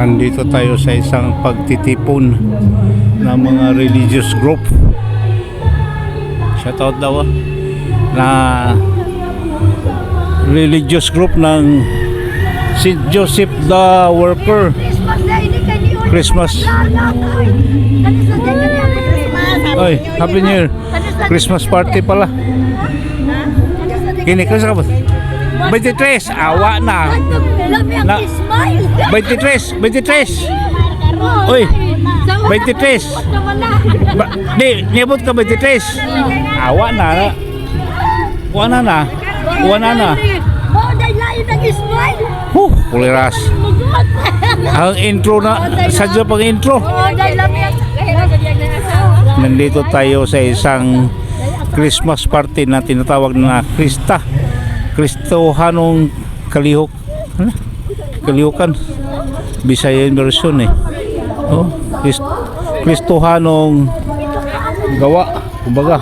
Nandito tayo sa isang pagtitipon ng mga religious group. Shoutout daw na religious group ng St. Joseph the Worker Christmas. Oy, Happy New Year. Christmas party pala. Kini kasi ka ba? 23, awa na. 23. Oy, 23. Niyabot ka 23. Awa na. Wana na. Kuliras. Ang intro na, sadya pang intro. Nandito tayo sa isang Christmas party na tinatawag na Kristohanong kalihok. Kalihukan. Bisayan version Oh, Kristohanong gawa, kumbaga.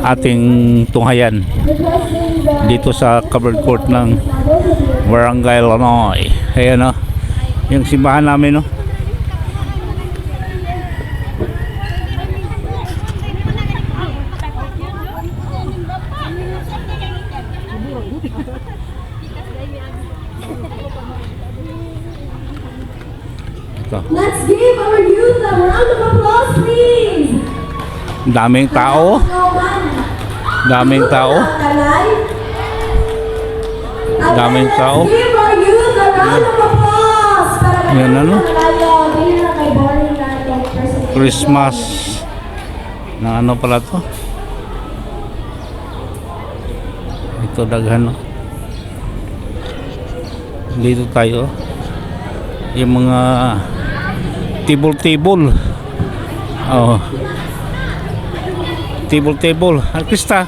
Ating tunghayan dito sa covered court ng Barangay Lanoy. Ayan yung simbahan namin Let's give our youth a round of applause, please. Daming tao. Daming tao. Give our youth a round of applause. Yan Christmas na pala to. Ito daghan Dito tayo. Yung mga table. Table. Artista.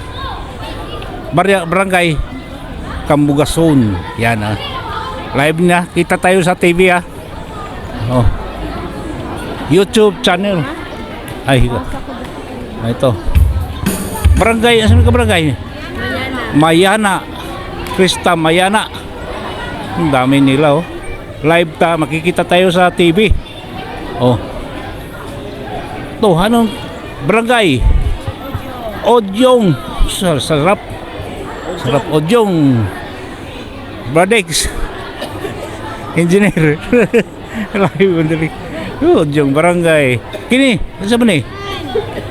Barangay Cambugason. Yan Live na. Kita tayo sa TV YouTube channel. Ito. Barangay. Saan ka barangay? Mayana. Krista Mayana. Ang dami nila Live makikita tayo sa TV. Ito, anong barangay? Odyong. Sarap Odyong. Bradex. Engineer. Live mandali. Odyong barangay. Kini, ano ba ni?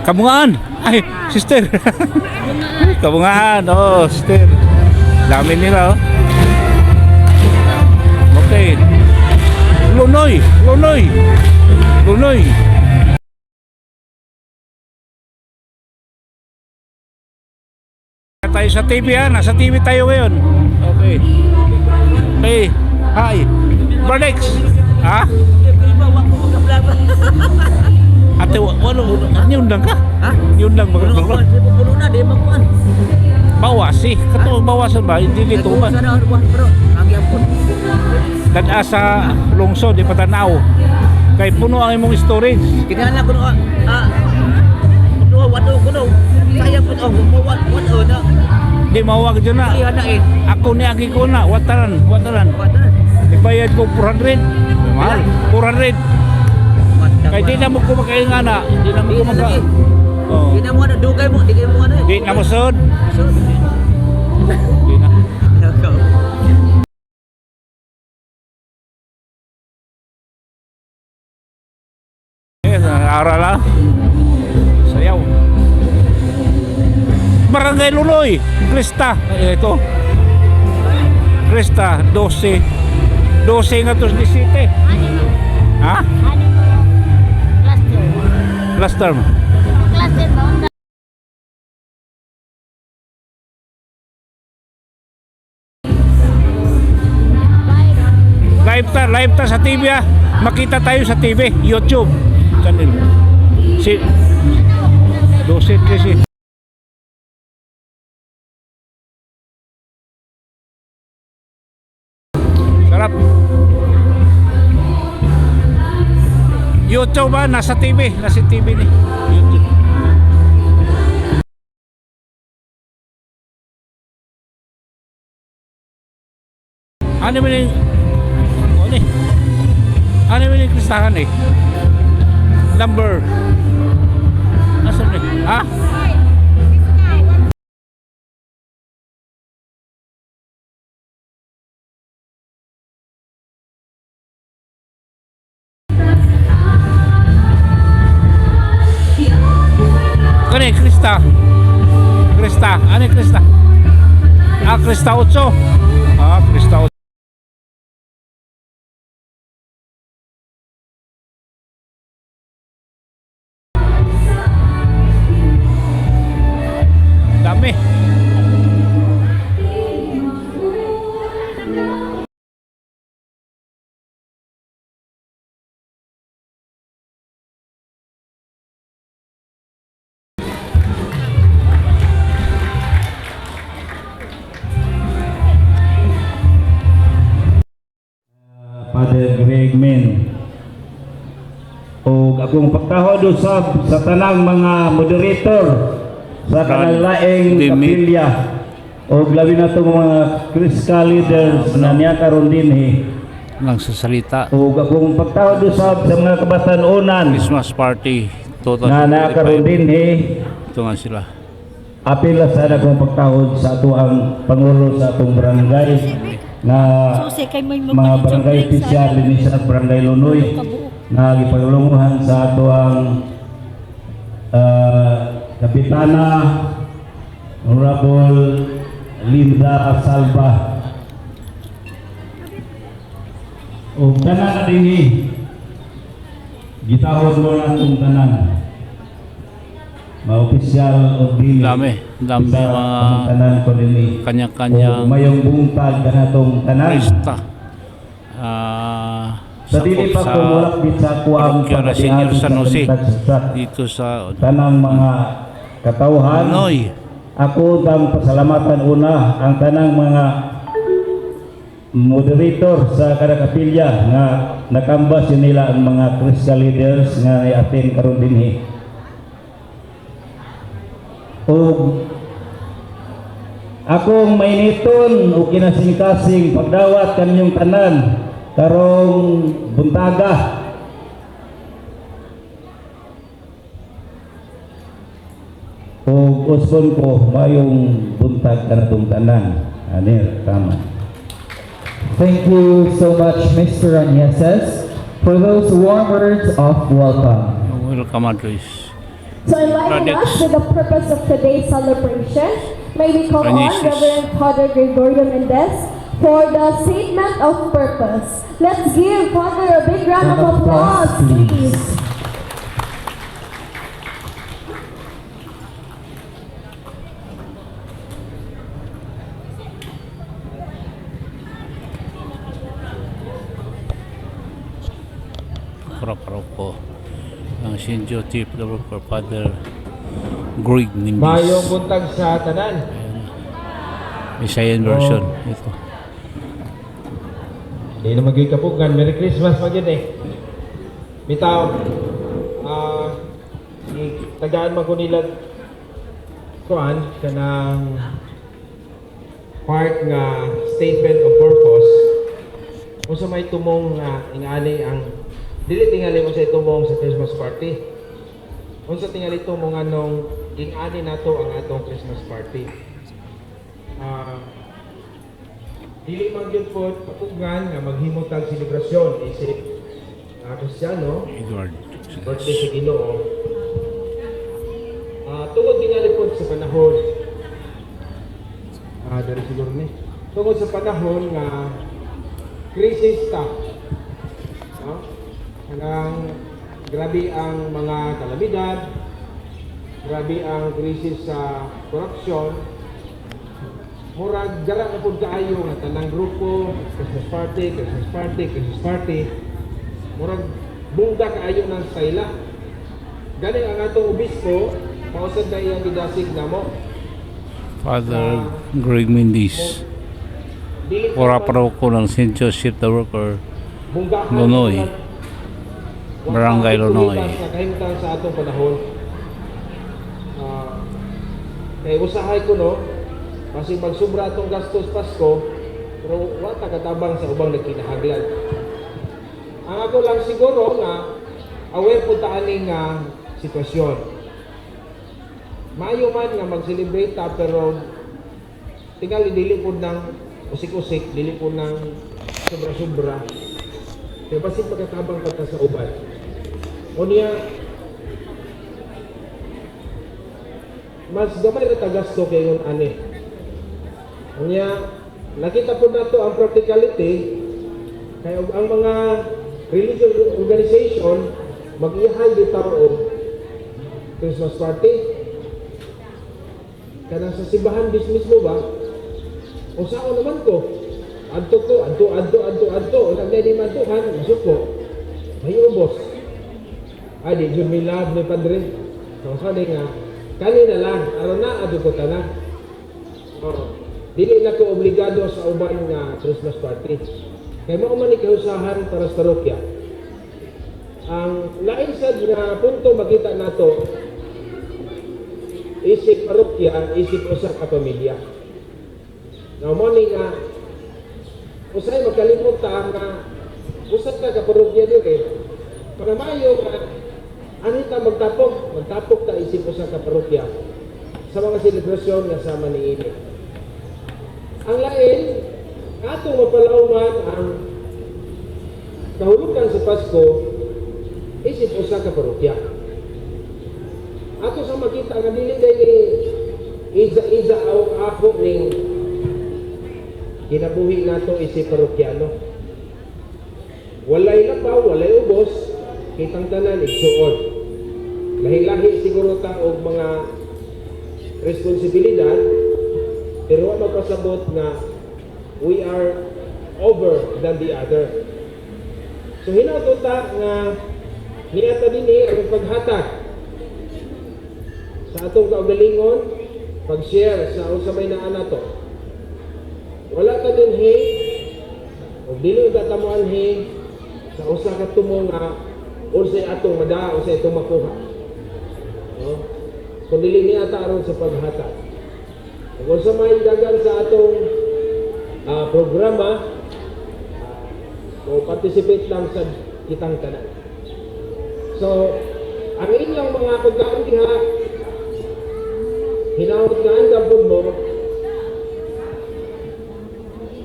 Kabungaan. Ay, sister. Kabungaan. Sister. Dami nila Okay. Lunoy. Tayo sa TV nasa TV tayo ngayon. Okay. Hi. Bardex. Ate, niundang ka? Niundang ba? Bawas bawasan ba? Hindi dito ba? Dan sa lungsod di Patanaw. Kay puno ang imong storage. Kinahanglan ko kuno. Saya pun na. Di mawag dyan na. Ako ni agi ko na. Wataran. Ibayad ko 400. Mahal. 400. Kaya di na mo kumakain nga na. Di na mo kumakain. Di na mo dugay mo. Di na mo sod. Di na. Arala. Sayaw. Barangay Luloy. Krista. Ito. Krista 12 nga to 17. Last term. Live ta sa TV Makita tayo sa TV, YouTube channel. Si 12 Sarap. YouTube nasa TV ni YouTube. Ano man yung Ano eh? Ano yung listahan eh? Number. Nasaan eh? Ha? Ano eh? Krista. Krista. Ano yung Krista? Ah, Krista 8. Ah, Krista 8. Dami. Father Greg Min. O akong pagkahod usab sa tanang mga moderator sa kanalaing kapilya o labi na itong mga Christian leaders na niya karon dinhi. Lang sa salita. O akong pagkahod usab sa mga kabatanunan Christmas party. Total. na nakaroon dinhi. Ito nga sila. Apil sa akong pagkahod sa ato ang pangulo sa atong barangay na mga barangay official din sa barangay Lunoy na gipaglunguhan sa ato ang Kapitana Honorable Linda Salva o tanan na dinhi gitahod mo na itong tanan ma-official o dili Dami mga tanan ko dinhi kanya-kanyang mayong buntag na itong tanan Krista. sa dili pa sa kumulak din sa kuwang Parokya Senior San Jose sa dito sa tanang mga katauhan. Noy. Ako ang pasalamatan una ang tanang mga moderator sa kada kapilya nga nakambas yun nila ang mga Christian leaders nga i-attend karon dinhi. O akong mainiton o kinasing-kasing pagdawat kanyang tanan karong buntaga o usbon ko mayong buntag kanatong tanan ani tama. Thank you so much, Mr. Agneses, for those warm words of welcome. Welcome, Andres. To enlighten us with the purpose of today's celebration, may we call on Agnesis. Reverend Father Gregorio Mendez for the statement of purpose. Let's give Father a big round of applause, please. Paroko ang Sinjo Chief Developer Father Greg Mindis. Mayong buntag sa tanan. Visayan version. Ito. Di na magkikapugan. Merry Christmas mag yun eh. Bitaw, tagaan man ko nila kuan kanang part nga statement of purpose. Kung sa may tumong ingali ang dili tingali mo sa tumong sa Christmas party. Kung sa tingali tumong anong ingani nato ang atong Christmas party. Dili man gyud po papugan nga maghimo tag selebrasyon isip Kristiyano Edward. birthday sa Ginoo. Tungod tingali po sa panahon dari siguro ni tungod sa panahon nga crisis ta. Kanang grabe ang mga kalamidad, grabe ang krisis sa korupsyon. Murag dara na pud kaayo nga tanang grupo, Christmas party. Murag bungga kaayo ng style. Galing ang atong obispo, pausad na iyang gidasig namo. Father Greg Mindis. Dili Ora paroko ng St. Joseph the Worker. bunggahan Lonoy. sa- Barangay Lonoy. Sa kahimtang sa atong panahon. Kay usahay ko no, kasi magsubra atong gastos Pasko, pero wala ta katabang sa ubang nagkinahanglan. Ang ako lang siguro nga aware po ta aning sitwasyon. Maayo man nga mag-celebrate ta pero tingali dili po ng usik-usik, dili po ng sobra-sobra. Kaya basit magkatabang ka ta sa uban. O niya, mas gamay na tagasto kayo yung ani. O niya, nakita po na to ang practicality kaya ang mga religious organization mag-iyahay dito og Christmas party. Kana sa simbahan mismo ba? O saan naman to? Adto. O naglay ni mantuhan, masuko. May ubos. Di dyan may love ni Padre. So, sabi nga, kanina lang, araw na, ado ko ta na. Dili na ko obligado sa uban nga Christmas party. Kaya maumani kahusahan para sa parokya. Ang lain sad nga punto makita nato isip parokya, isip usa ka pamilya. Now morning nga usay magkalimot ta nga usa ka parokya dire. Para maayo nga ani ta magtapok ta isip usa ka parokya sa mga selebrasyon nga sama niini. Ang lain atong mapalawman ang kahulugan sa Pasko isip usa ka parokya. Ato sa makita nga dili ni iza ako ning kinabuhi nato isip parokyano. Walay lapaw, walay ubos, kitang tanan igsuon. Lahi-lahi siguro ta og mga responsibilidad pero wa magpasabot nga we are over than the other. So hinato ta nga niata dinhi ang paghatag sa atong kaugalingon, pag-share sa usa may naa nato. Wala ta dinhi o dili ta tamuanhi sa usa ka tumo nga unsay atong mada, unsay atong makuha. No? Kung dili niya ta aron sa paghatag. Kung sa may dagan sa atong programa, o participate lang sa kitang tanan. So, ang inyong mga pagkaon diha, hinawat nga ang kampon mo,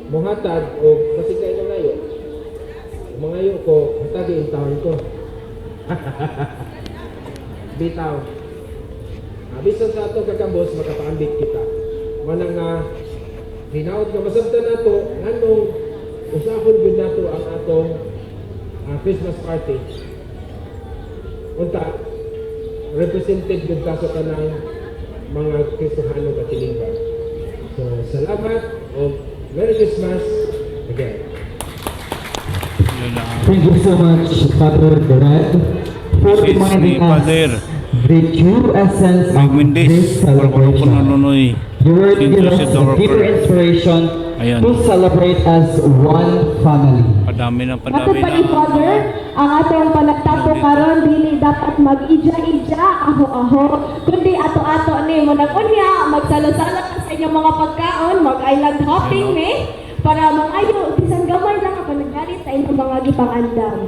muhatag o kasi kayo ngayon. Mga iyo ko, hatagi yung taon ko. Bitaw. Bisan sa ato kakambos, makapaambit kita. Manang nga, hinawat nga masabta na to, nganong usapon yun na to ang atong Christmas party. Unta, represented yun kaso ka ng mga Kristohano katilingban. So, salamat o Merry Christmas again. Thank you so much, Father Dorad, for reminding us the true essence of this celebration. Your word gives us a deeper inspiration to celebrate as one family. Padami Ato pa ni Father, ang atong panagtapo karon dili dapat mag-ija-ija, aho-aho, kundi ato-ato ni mo nag-unya, magsalo-salo ka sa inyong mga pagkaon, mag-island hopping ni, para mangayo, bisan gamay lang ako naggalit sa inyong mga gipang-andam.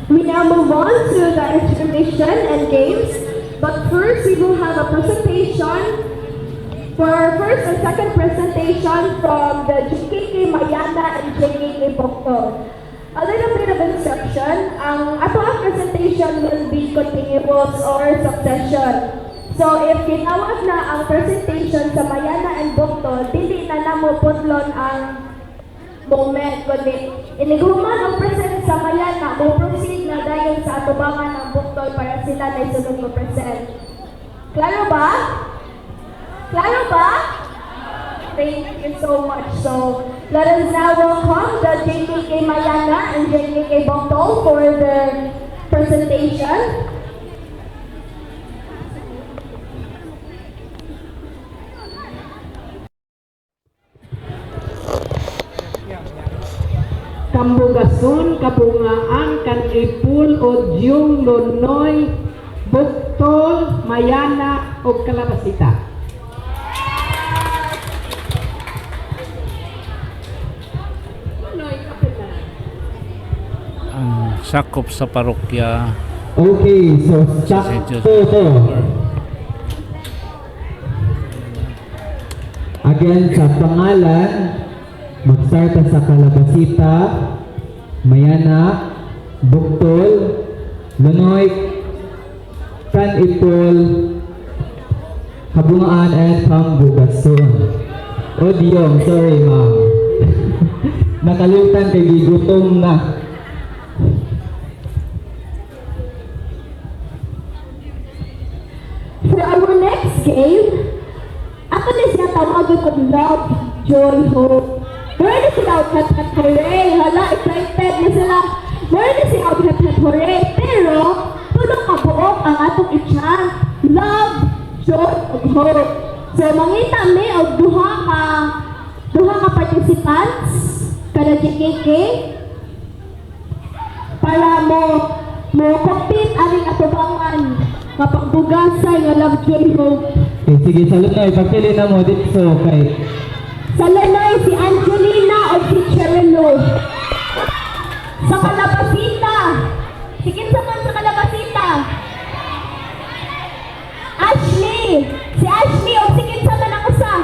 We now move on to the intermission and games, but first we will have a presentation for our first and second presentation from the JKK Mayana and JKK Bokto. A little bit of instruction, ang ato ang presentation will be continuous or succession. So if ginawag na ang presentation sa Mayana and Bokto, dili na namo putlon ang moment, kundi iniguman ang present sa Mayana, mo proceed na dayon sa atubangan ng Bokto para sila na isunod mo present. Klaro ba? Klaro ba? Thank you so much. So let us now welcome the JKK Mayana and JKK Bokto for their presentation. Kambugasun, kabungaan, kan ipul, odyong, lonoy, buktol, mayana, o kalabasita? Ang sakop sa parokya Okay, so sa St. sakto Joseph. to. Again, sa pangalan, mag-start ka sa Kalabasita, Mayana, Buktol, Lunoy, Kanipol, Kabungaan, and Pambugason. O Diyong, sorry ma'am. Nakalutan kay gigutom na. For our next game, ako na siya tawag ko love, joy, hope. Meron na sila hat-hat hooray. Hala, excited na sila. Meron na sila hat-hat hooray. Pero, tulong kabuok ang atong i-chant. Love, joy, ug hope. So, mangita mi og duha ka participants kada GKK para mo compete aning atubangan nga pagbugasay nga love, joy, hope. Okay, sige, sa Lunoy, pagpili na mo dito kay Sa Lanay, si Angelina o si Cherelo. Sa Kalabasita. Sige sa man sa Kalabasita. Ashley. Si Ashley o sige sa man ang usa.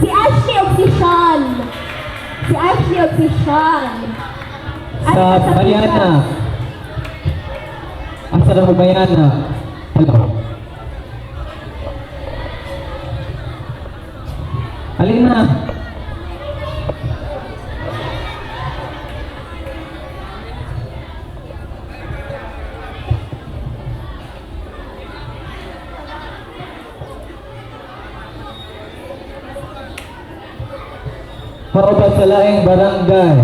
Si Ashley o si Sean. Si Ashley o si Sean. sa Mariana. Asa na mo Mariana? Hello. Alin na? Paupat sa laing barangay.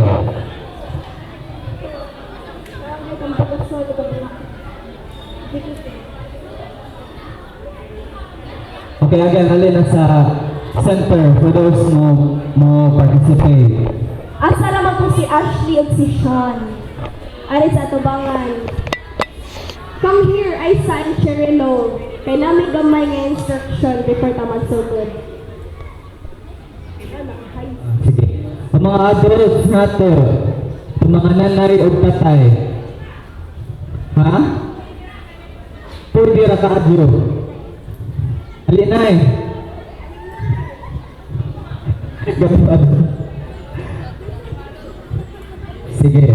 Okay, again, alin na sa center for those mo participate. Asa naman po si Ashley at si Sean. Ari sa atubangan. Come here, Isa and Cherelo. Kay namin gamay nga instruction before taman so good. Sige. Ang mga adults nato, ang mga nanay o tatay. Ha? Pwede ra ka adyo. Alinay. Sige.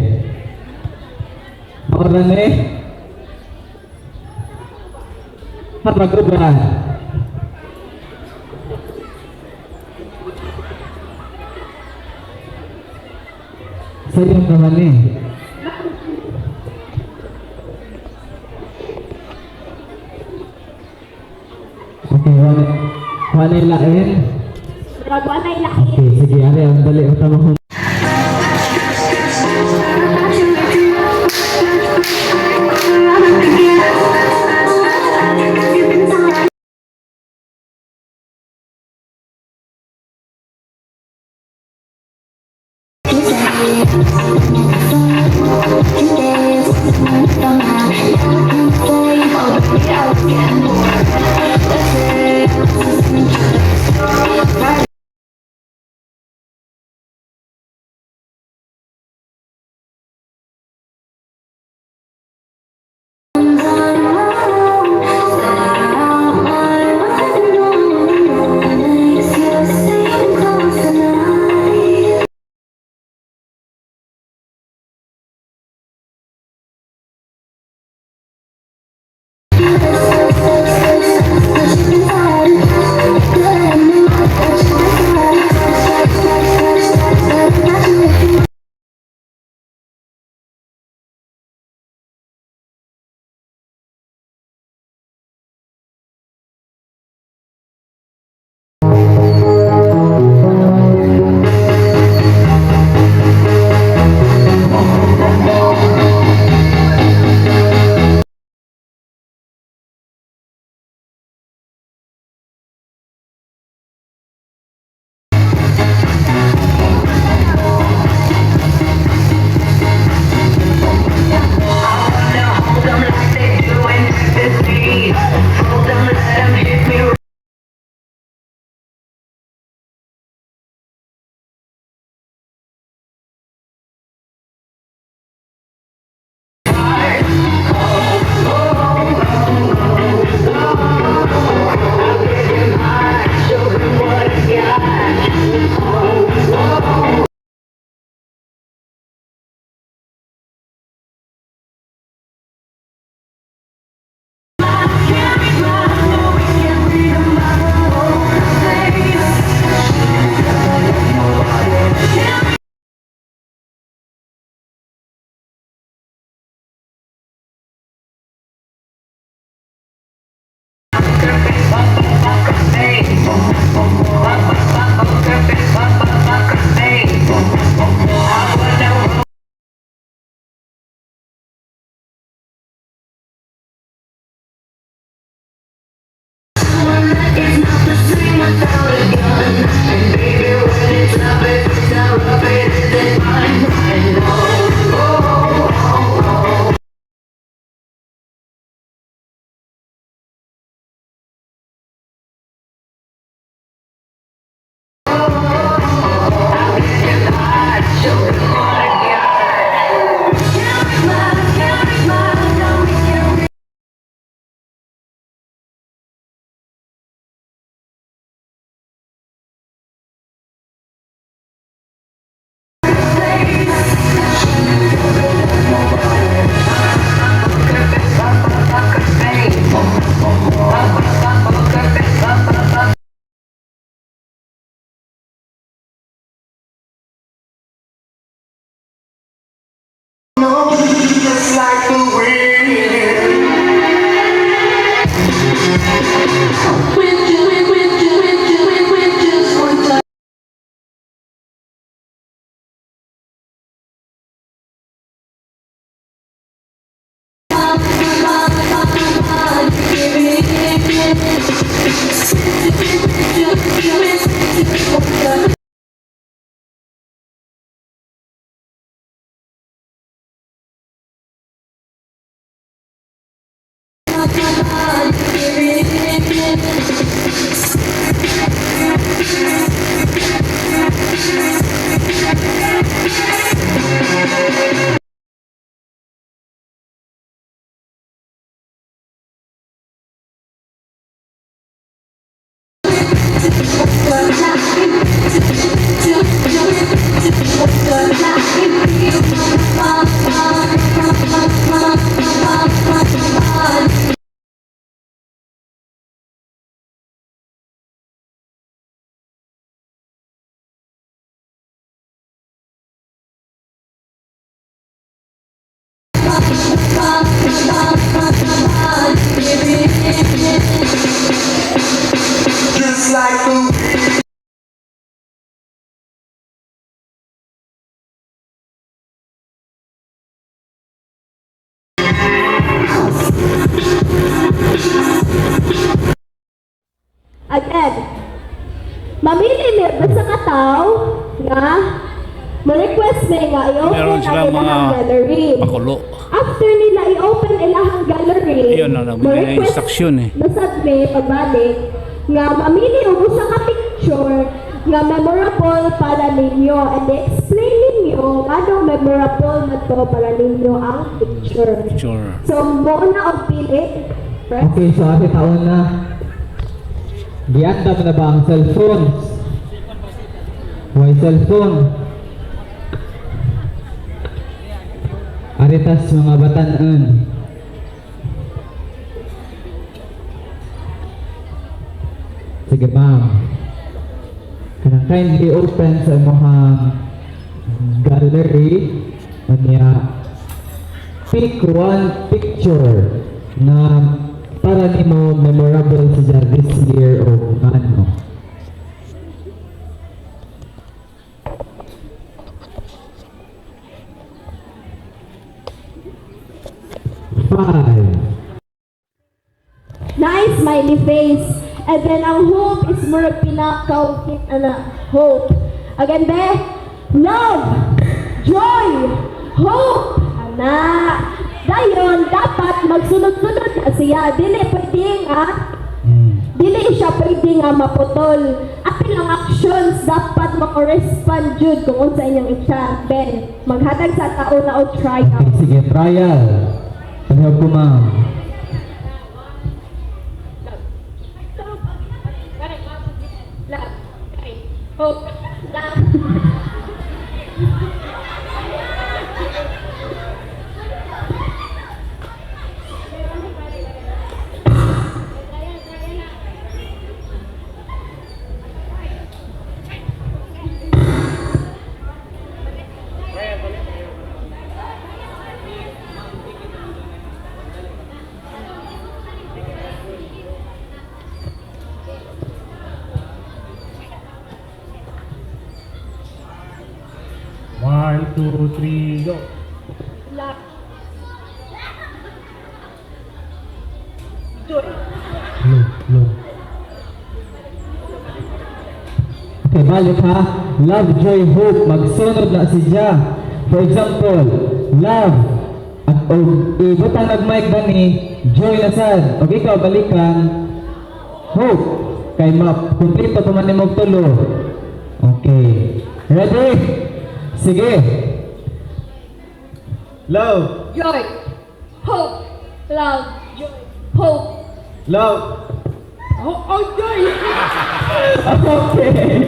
Maoran eh. Mag-uban. Sa'yo naman eh. Okay, wala lain. Ragwa na ilaki. Okay, sige, ari, ang dali, ang tamang Just like the Again, mamili mi basta ka tao nga ma-request mi nga i-open Meron ang silang ilang mga gallery. pakulo. After nila i-open ilang gallery, Iyon na, nagbigay ng ma-request instruction eh. basad mi pagbalik nga mamili og usa ka picture nga memorable para ninyo and explain ninyo anong memorable na to para ninyo ang picture. Sure. So, mo na og pili. Press. Okay, so ate taon na. Gianda mo na ba ang cellphone? Why cellphone? Aritas mga batanan. Sige ma'am. Kanang kindly open sa mga gallery niya pick one picture na para nimo memorable sa this year o ano. Five. Nice smiley face. And then ang hope is more pinakaw hope. Again, be, love, joy, hope. Ana. Dayon, dapat magsunod-sunod na siya. Dili pwede nga, dili siya pwede nga maputol. Apil ang actions dapat makorespond jud kung unsa inyong i-chat. Ben, maghatag sa tao na o try Okay, sige, trial. Pahiyag ko ma'am. Love, joy, hope, love. One, two, three, go. Love. Joy. Okay, balik ha. Love, joy, hope. Magsunod na siya. For example, love. At ibutang nag-mic ba ni joy na sad. Okay, ikaw balikan. Hope. Kay complete pa man mo tulo. Okay. Ready? Sige. Love. Joy, hope, love, joy, hope. Love. Oh, joy! Okay.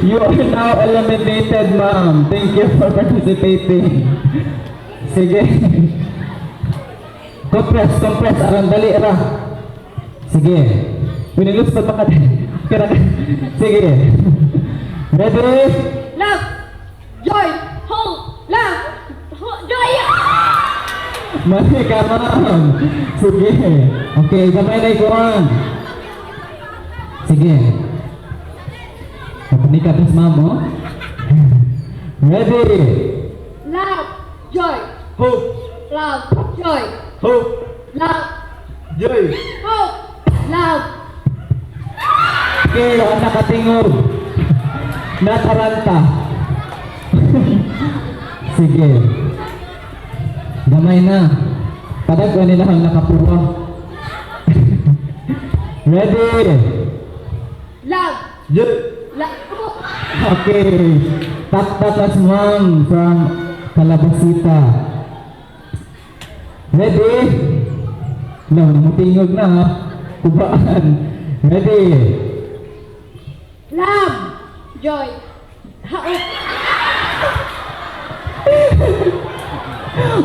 You are now eliminated, ma'am. Thank you for participating. Sige. Compress. Arang dali, ra. Sige. Pinilus pa baka. Sige. Ready? Love, joy, hope, love, joy! Mali ka, ma'am. Sige. Okay, gamay na ikuan. Sige. Kapag ka, please, ma'am, oh. Ready? Love, joy, Hope. love, joy, Hope. love, Joy. hope, love. Okay, ang nakatingog. Nataranta. Sige. Gamay na. Padagwan nila ang nakapuwa. Ready? Love, Joy. love, hope. Okay. That's mom from Calabasita. Ready? No, namutingog na ha. Kubaan. Ready? Love, joy, hope.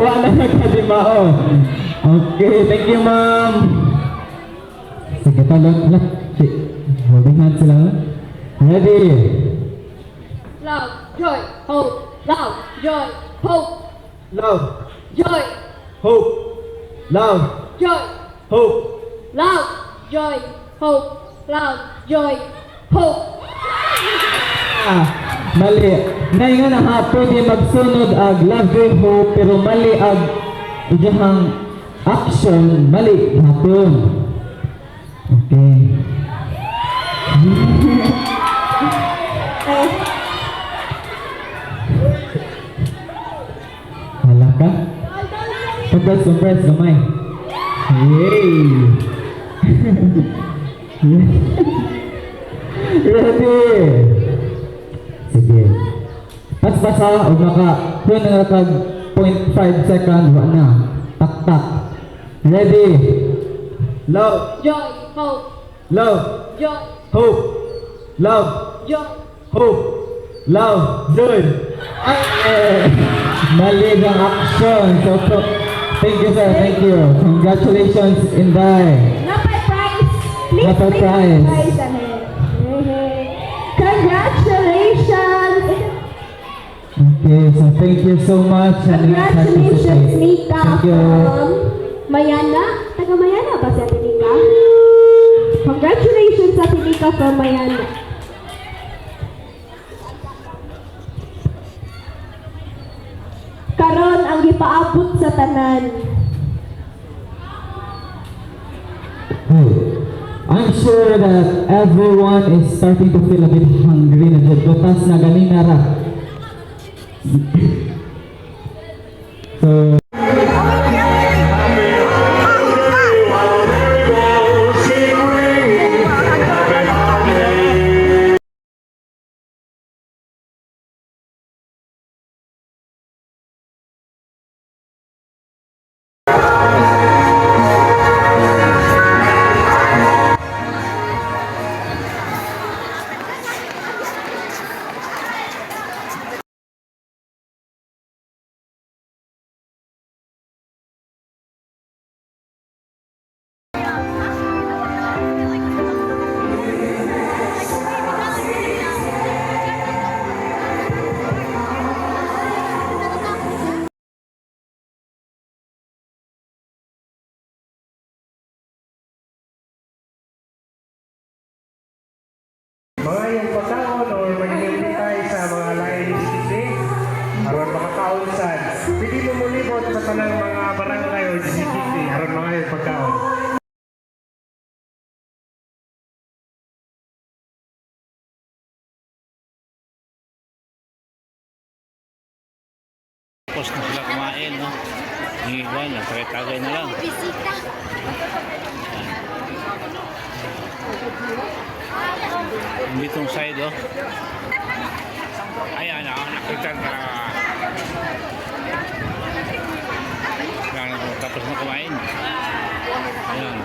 Wala na kadimao. Okay, thank you ma'am. Sige, talon. Holding hands sila. Ready? Love, joy, hope, love, joy, hope. Love. joy, hope, love, joy, hope. love, joy, hope, love, joy, hope. Mali. Ngayon nga na ha, pwede magsunod ag love, joy, hope, pero mali ag ijahang action, mali hapon. Okay. Hala ka? Compress, gamay. Yay! Ready! Sige. Pas-pasa o maka kung nakatag 0.5 second, wa na. Tak-tak. Ready? Love, Joy, hope, love, joy, hope, love, joy. hope, love, joy. Ay, mali ng action. So, thank you sir, thank you. Congratulations, Inday. Napay prize. Please Napay bring prize. the prize ahead. Hey. Congratulations. Okay, so thank you so much. Congratulations, Mika Thank you. from Mayana. Taga Mayana ba si Ate Mika? Congratulations sa Ate Mika from Mayana. Karon ang gipaabot sa tanan. I'm sure that everyone is starting to feel a bit hungry na dyan. Butas na ganina ra. So, Mga yung pagkaon or mag-help tayo sa mga lain ni City aron makakaon sad. Pwede mo mulibot sa tanang mga barangay o City aron mga yung pagkaon. Tapos na sila kumain, no? Iwan, nagtagay-tagay na lang. Ditong side, oh. Ayan, nakita na. Tapos na kumain. Ayan.